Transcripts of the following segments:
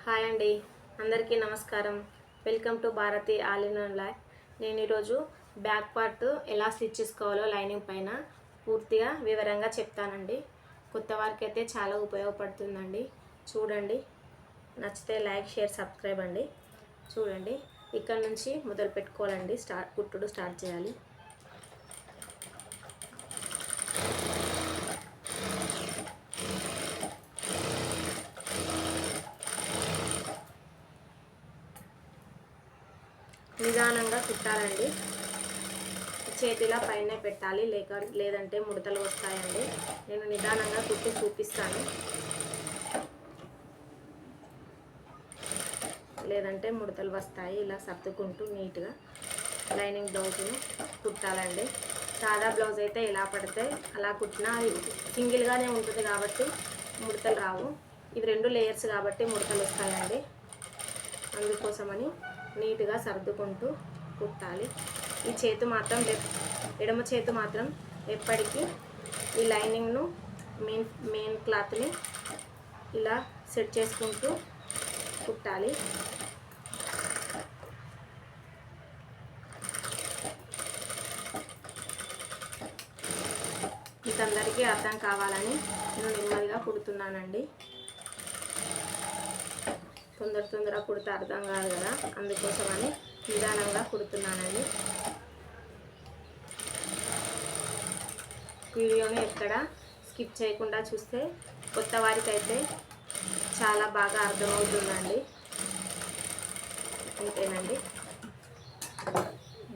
Hi అండి, అందరికీ నమస్కారం. Welcome to Bharati all in one life. నేను ఈరోజు బ్యాక్ పార్ట్ ఎలా స్టిచ్ చేసుకోవాలో లైనింగ్ పైన పూర్తిగా వివరంగా చెప్తానండి. కొత్త వారికి అయితే చాలా ఉపయోగపడుతుందండి. చూడండి, నచ్చితే లైక్, షేర్, సబ్స్క్రైబ్ అండి. చూడండి, ఇక్కడ నుంచి మొదలు పెట్టుకోవాలండి. కుట్టుడు స్టార్ట్ చేయాలి. నిదానంగా కుట్టాలండి. చేతిలా పైన పెట్టాలి, లేదంటే ముడతలు వస్తాయండి. నేను నిదానంగా కుట్టి చూపిస్తాను, లేదంటే ముడతలు వస్తాయి. ఇలా సర్దుకుంటూ నీట్గా లైనింగ్ బ్లౌజ్ని కుట్టాలండి. సాదా బ్లౌజ్ అయితే ఎలా పడితే అలా కుట్టినా అది సింగిల్గానే ఉంటుంది కాబట్టి ముడతలు రావు. ఇవి 2 లేయర్స్ కాబట్టి ముడతలు వస్తాయండి. అందుకోసమని నీట్గా సర్దుకుంటూ కుట్టాలి. ఈ చేతు మాత్రం ఎడమ చేతు మాత్రం ఎప్పటికీ ఈ లైనింగ్ను మెయిన్ క్లాత్ని ఇలా సెట్ చేసుకుంటూ కుట్టాలి. మీకు అందరికీ అర్థం కావాలని నేను నెమ్మదిగా కుడుతున్నానండి. తొందరగా కుడితే అర్థం కాదు కదా, అందుకోసమని నిదానంగా కుడుతున్నానండి. వీడియోని ఎక్కడ స్కిప్ చేయకుండా చూస్తే కొత్త వారికి అయితే చాలా బాగా అర్థమవుతుందండి. అంతేనండి.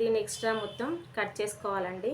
దీని ఎక్స్ట్రా మొత్తం కట్ చేసుకోవాలండి.